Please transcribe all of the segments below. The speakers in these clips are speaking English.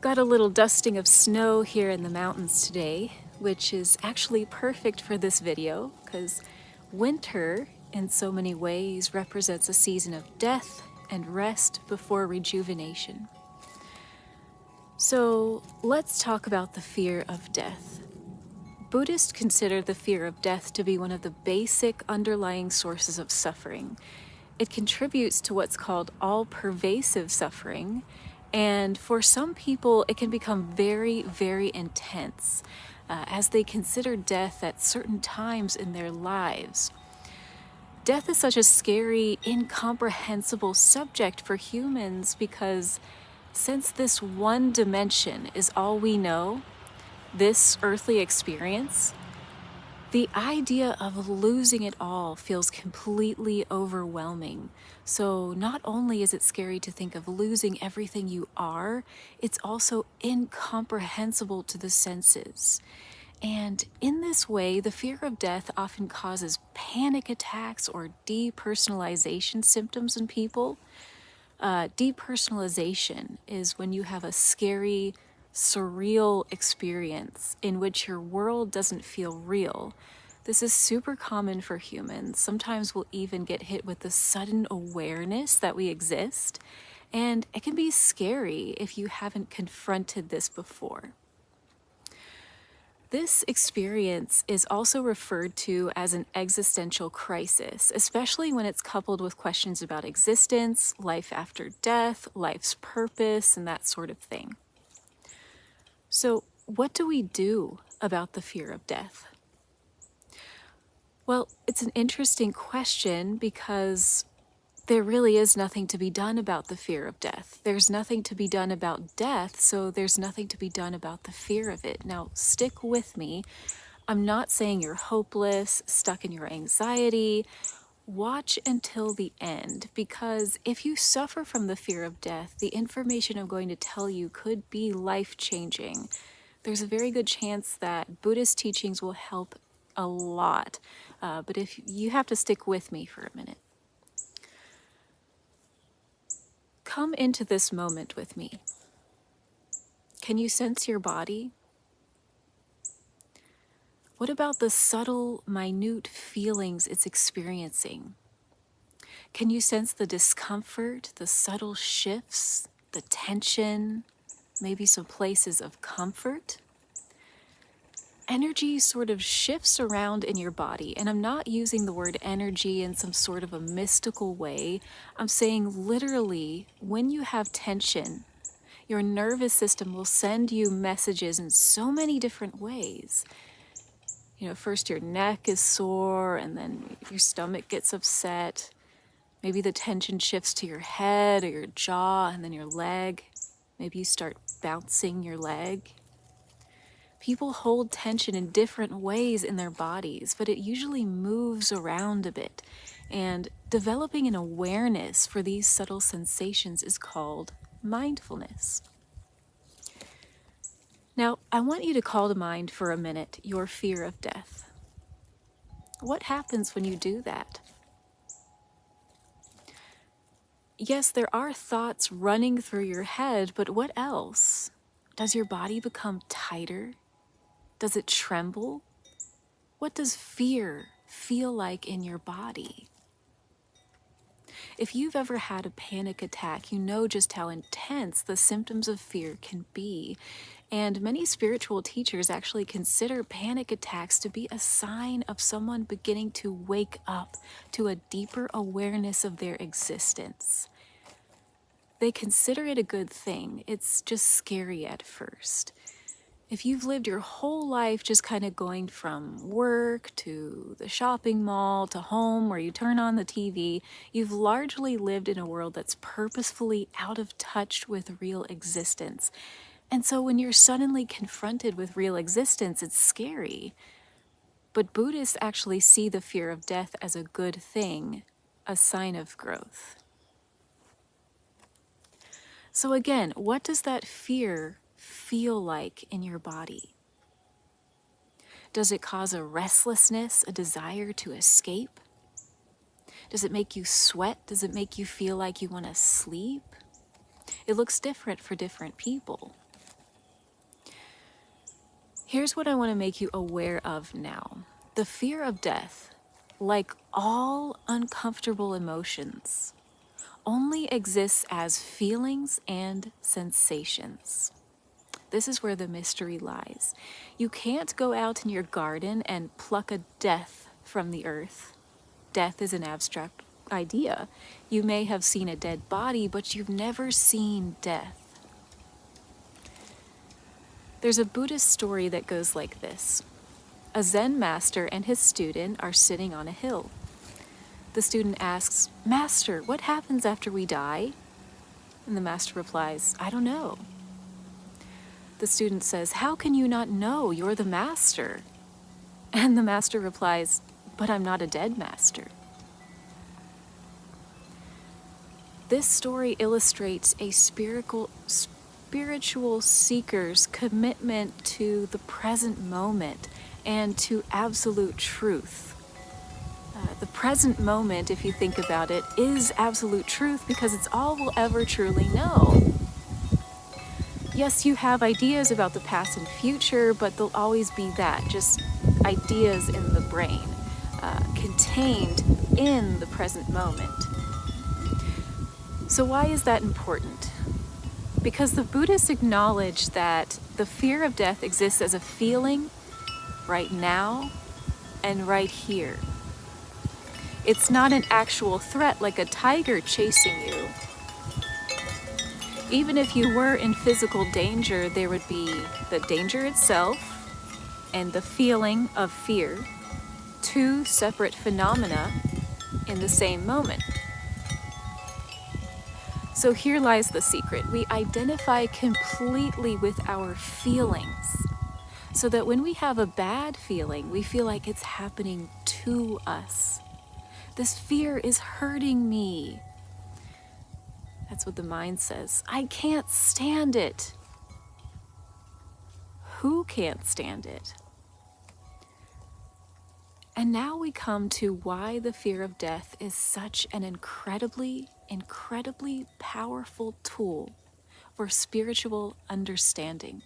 Got a little dusting of snow here in the mountains today, which is actually perfect for this video because winter, in so many ways, represents a season of death and rest before rejuvenation. So let's talk about the fear of death. Buddhists consider the fear of death to be one of the basic underlying sources of suffering. It contributes to what's called all-pervasive suffering, and for some people it can become very, very intense as they consider death at certain times in their lives. Death is such a scary, incomprehensible subject for humans because since this one dimension is all we know, this earthly experience, the idea of losing it all feels completely overwhelming. So not only is it scary to think of losing everything you are, it's also incomprehensible to the senses. And in this way, the fear of death often causes panic attacks or depersonalization symptoms in people. Depersonalization is when you have a scary, surreal experience in which your world doesn't feel real. This is super common for humans. Sometimes we'll even get hit with the sudden awareness that we exist, and it can be scary if you haven't confronted this before. This experience is also referred to as an existential crisis, especially when it's coupled with questions about existence, life after death, life's purpose, and that sort of thing. So, what do we do about the fear of death? Well, it's an interesting question because there really is nothing to be done about the fear of death. There's nothing to be done about death, so there's nothing to be done about the fear of it. Now, stick with me. I'm not saying you're hopeless, stuck in your anxiety. Watch until the end, because if you suffer from the fear of death, the information I'm going to tell you could be life-changing. There's a very good chance that Buddhist teachings will help a lot, but if you have to stick with me for a minute. Come into this moment with me. Can you sense your body? What about the subtle, minute feelings it's experiencing? Can you sense the discomfort, the subtle shifts, the tension, maybe some places of comfort? Energy sort of shifts around in your body, and I'm not using the word energy in some sort of a mystical way. I'm saying literally, when you have tension, your nervous system will send you messages in so many different ways. You know, first your neck is sore, and then your stomach gets upset. Maybe the tension shifts to your head or your jaw, and then your leg. Maybe you start bouncing your leg. People hold tension in different ways in their bodies, but it usually moves around a bit. And developing an awareness for these subtle sensations is called mindfulness. Now, I want you to call to mind for a minute your fear of death. What happens when you do that? Yes, there are thoughts running through your head, but what else? Does your body become tighter? Does it tremble? What does fear feel like in your body? If you've ever had a panic attack, you know just how intense the symptoms of fear can be. And many spiritual teachers actually consider panic attacks to be a sign of someone beginning to wake up to a deeper awareness of their existence. They consider it a good thing. It's just scary at first. If you've lived your whole life just kind of going from work to the shopping mall to home where you turn on the TV, you've largely lived in a world that's purposefully out of touch with real existence. And so when you're suddenly confronted with real existence, it's scary. But Buddhists actually see the fear of death as a good thing, a sign of growth. So again, what does that fear feel like in your body? Does it cause a restlessness, a desire to escape? Does it make you sweat? Does it make you feel like you want to sleep? It looks different for different people. Here's what I want to make you aware of now. The fear of death, like all uncomfortable emotions, only exists as feelings and sensations. This is where the mystery lies. You can't go out in your garden and pluck a death from the earth. Death is an abstract idea. You may have seen a dead body, but you've never seen death. There's a Buddhist story that goes like this. A Zen master and his student are sitting on a hill. The student asks, "Master, what happens after we die?" And the master replies, "I don't know." The student says, "How can you not know? You're the master." And the master replies, "But I'm not a dead master." This story illustrates a spiritual seeker's commitment to the present moment and to absolute truth. The present moment, if you think about it, is absolute truth because it's all we'll ever truly know. Yes, you have ideas about the past and future, but they'll always be that, just ideas in the brain, contained in the present moment. So why is that important? Because the Buddhists acknowledge that the fear of death exists as a feeling right now and right here. It's not an actual threat like a tiger chasing you. Even if you were in physical danger, there would be the danger itself and the feeling of fear, two separate phenomena in the same moment. So here lies the secret. We identify completely with our feelings, so that when we have a bad feeling, we feel like it's happening to us. This fear is hurting me. That's what the mind says. I can't stand it. Who can't stand it? And now we come to why the fear of death is such an incredibly powerful tool for spiritual understanding.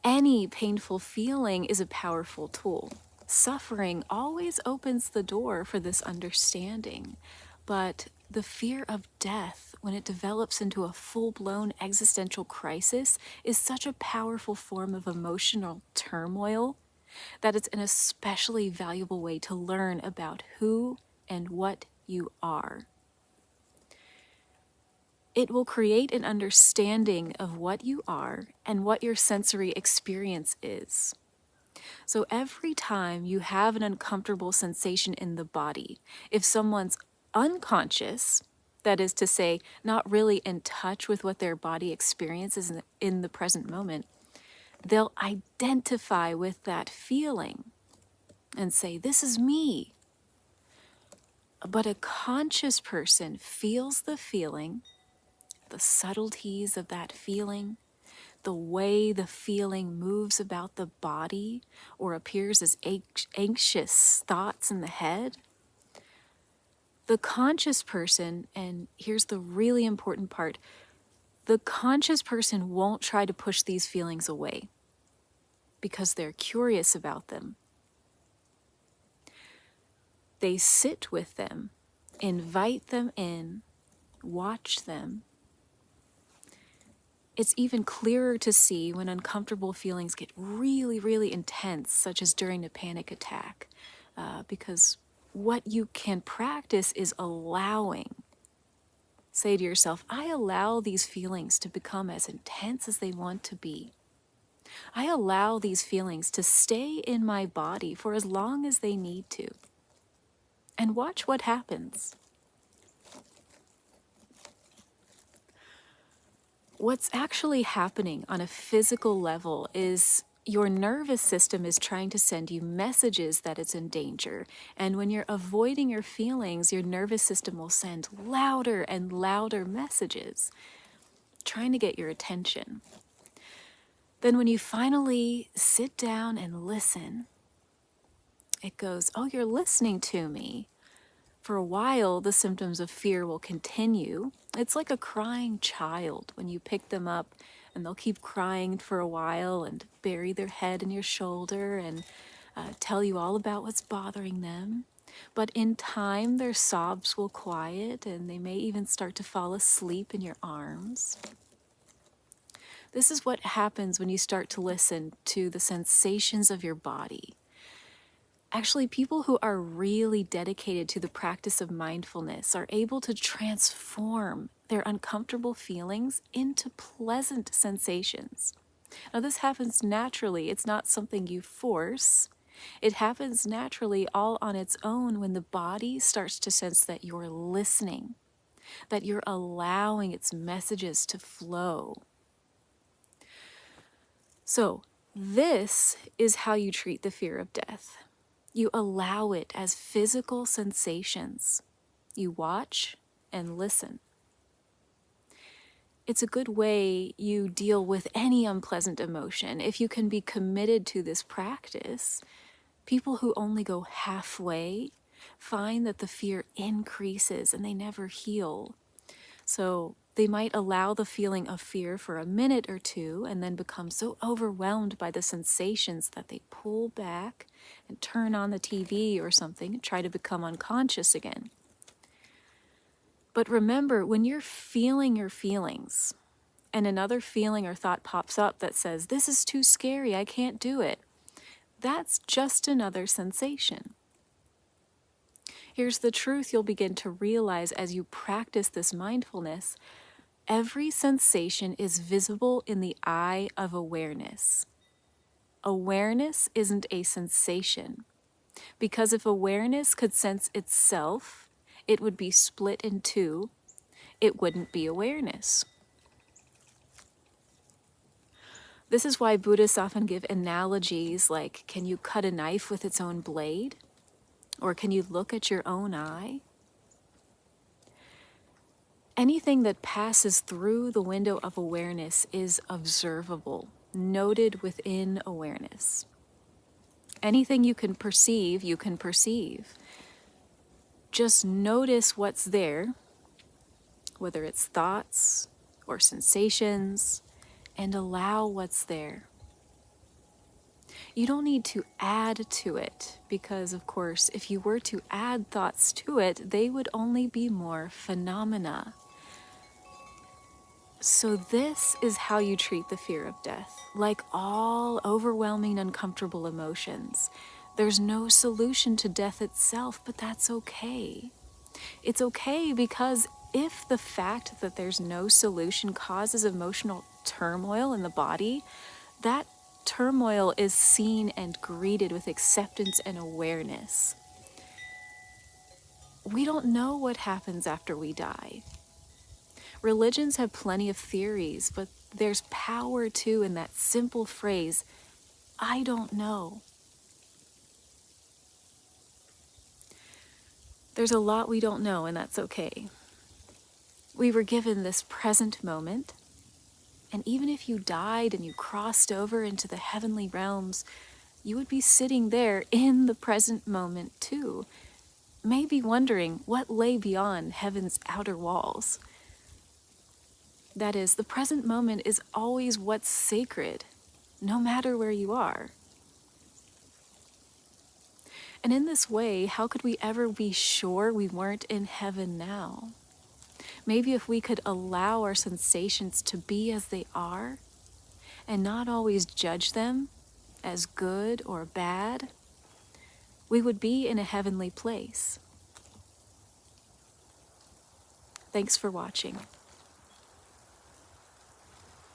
Any painful feeling is a powerful tool. Suffering always opens the door for this understanding, but the fear of death, when it develops into a full-blown existential crisis, is such a powerful form of emotional turmoil that it's an especially valuable way to learn about who and what you are. It will create an understanding of what you are and what your sensory experience is. So every time you have an uncomfortable sensation in the body, if someone's unconscious, that is to say, not really in touch with what their body experiences in the present moment, they'll identify with that feeling and say, "This is me." But a conscious person feels the feeling, the subtleties of that feeling, the way the feeling moves about the body or appears as anxious thoughts in the head. The conscious person, and here's the really important part, the conscious person won't try to push these feelings away because they're curious about them. They sit with them, invite them in, watch them. It's even clearer to see when uncomfortable feelings get really intense, such as during a panic attack, because what you can practice is allowing. Say to yourself, I allow these feelings to become as intense as they want to be. I allow these feelings to stay in my body for as long as they need to. And watch what happens. What's actually happening on a physical level is your nervous system is trying to send you messages that it's in danger. And when you're avoiding your feelings, your nervous system will send louder and louder messages, trying to get your attention. Then when you finally sit down and listen, it goes, "Oh, you're listening to me." For a while, the symptoms of fear will continue. It's like a crying child when you pick them up and they'll keep crying for a while and bury their head in your shoulder and tell you all about what's bothering them. But in time, their sobs will quiet and they may even start to fall asleep in your arms. This is what happens when you start to listen to the sensations of your body. Actually, people who are really dedicated to the practice of mindfulness are able to transform their uncomfortable feelings into pleasant sensations. Now, this happens naturally. It's not something you force. It happens naturally all on its own when the body starts to sense that you're listening, that you're allowing its messages to flow. So, this is how you treat the fear of death. You allow it as physical sensations. You watch and listen. It's a good way you deal with any unpleasant emotion. If you can be committed to this practice, people who only go halfway find that the fear increases and they never heal. So they might allow the feeling of fear for a minute or two and then become so overwhelmed by the sensations that they pull back and turn on the TV or something and try to become unconscious again. But remember, when you're feeling your feelings and another feeling or thought pops up that says, "This is too scary, I can't do it," that's just another sensation. Here's the truth you'll begin to realize as you practice this mindfulness. Every sensation is visible in the eye of awareness. Awareness isn't a sensation, because if awareness could sense itself, it would be split in two. It wouldn't be awareness. This is why Buddhists often give analogies like, can you cut a knife with its own blade? Or can you look at your own eye? Anything that passes through the window of awareness is observable, noted within awareness. Anything you can perceive, you can perceive. Just notice what's there, whether it's thoughts or sensations, and allow what's there. You don't need to add to it, because, of course, if you were to add thoughts to it, they would only be more phenomena. So this is how you treat the fear of death. Like all overwhelming, uncomfortable emotions, there's no solution to death itself, but that's okay. It's okay because if the fact that there's no solution causes emotional turmoil in the body, that turmoil is seen and greeted with acceptance and awareness. We don't know what happens after we die. Religions have plenty of theories, but there's power too in that simple phrase, "I don't know." There's a lot we don't know, and that's okay. We were given this present moment, and even if you died and you crossed over into the heavenly realms, you would be sitting there in the present moment too, maybe wondering what lay beyond heaven's outer walls. That is, the present moment is always what's sacred, no matter where you are. And in this way, how could we ever be sure we weren't in heaven now? Maybe if we could allow our sensations to be as they are, and not always judge them as good or bad, we would be in a heavenly place. Thanks for watching.